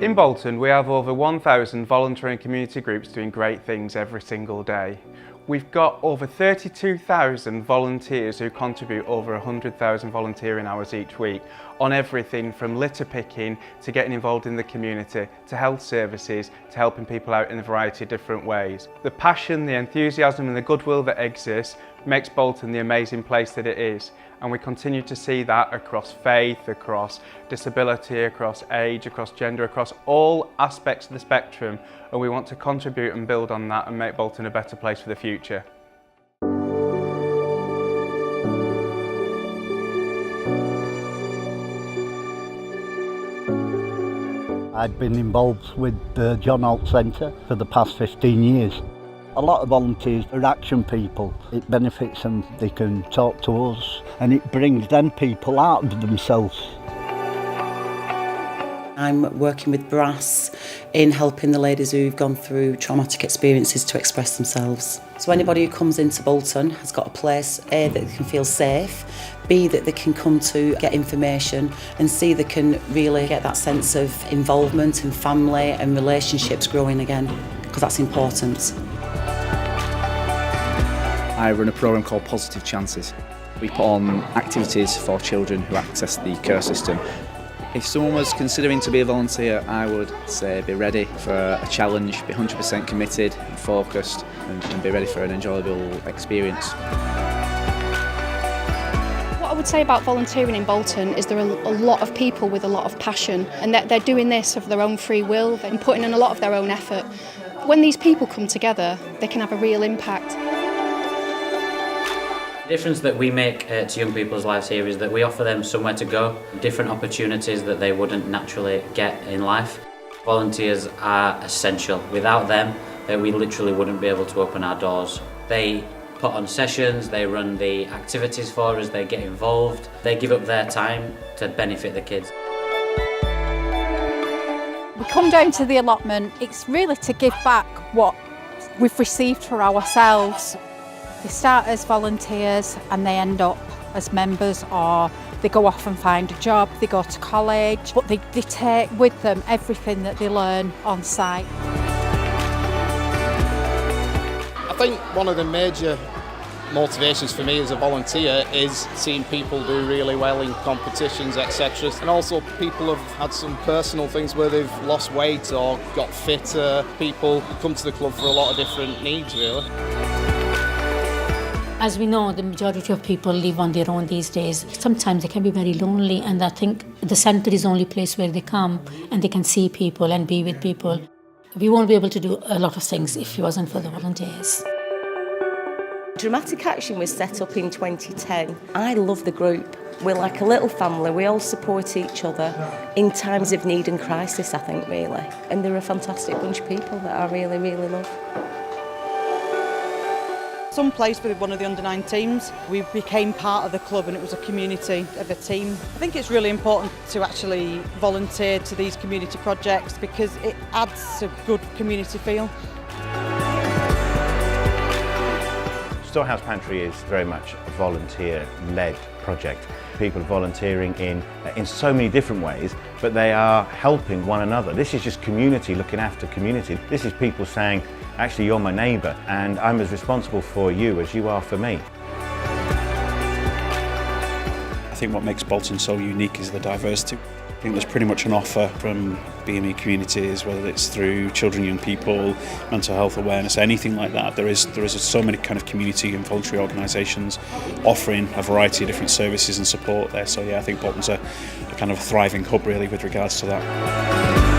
In Bolton, we have over 1,000 voluntary and community groups doing great things every single day. We've got over 32,000 volunteers who contribute over 100,000 volunteering hours each week on everything from litter picking to getting involved in the community, to health services, to helping people out in a variety of different ways. The passion, the enthusiasm and the goodwill that exists makes Bolton the amazing place that it is, and we continue to see that across faith, across disability, across age, across gender, across all aspects of the spectrum, and we want to contribute and build on that and make Bolton a better place for the future. I've been involved with the John Holt Centre for the past 15 years. A lot of volunteers are action people. It benefits them, they can talk to us, and it brings them people out of themselves. I'm working with Brass in helping the ladies who've gone through traumatic experiences to express themselves. So anybody who comes into Bolton has got a place, A, that they can feel safe, B, that they can come to get information, and C, they can really get that sense of involvement and family and relationships growing again, because that's important. I run a programme called Positive Chances. We put on activities for children who access the care system. If someone was considering to be a volunteer, I would say be ready for a challenge, be 100% committed and focused, and be ready for an enjoyable experience. What I would say about volunteering in Bolton is there are a lot of people with a lot of passion, and that they're doing this of their own free will and putting in a lot of their own effort. When these people come together, they can have a real impact. The difference that we make to young people's lives here is that we offer them somewhere to go, different opportunities that they wouldn't naturally get in life. Volunteers are essential. Without them, we literally wouldn't be able to open our doors. They put on sessions, they run the activities for us, they get involved, they give up their time to benefit the kids. We come down to the allotment, it's really to give back what we've received for ourselves. They start as volunteers and they end up as members, or they go off and find a job, they go to college, but they take with them everything that they learn on site. I think one of the major motivations for me as a volunteer is seeing people do really well in competitions, etc. And also people have had some personal things where they've lost weight or got fitter. People come to the club for a lot of different needs, really. As we know, the majority of people live on their own these days. Sometimes they can be very lonely, and I think the centre is the only place where they come and they can see people and be with people. We won't be able to do a lot of things if it wasn't for the volunteers. Dramatic Action was set up in 2010. I love the group. We're like a little family. We all support each other in times of need and crisis, I think, really. And they're a fantastic bunch of people that I really, really love. Some plays for one of the under-9 teams. We became part of the club and it was a community of a team. I think it's really important to actually volunteer to these community projects because it adds a good community feel. Storehouse Pantry is very much a volunteer-led project. People are volunteering in so many different ways, but they are helping one another. This is just community looking after community. This is people saying, actually you're my neighbour and I'm as responsible for you as you are for me. I think what makes Bolton so unique is the diversity. I think there's pretty much an offer from BME communities, whether it's through children, young people, mental health awareness, anything like that. There is so many kind of community and voluntary organisations offering a variety of different services and support there. So yeah, I think Bolton's a kind of thriving hub really with regards to that.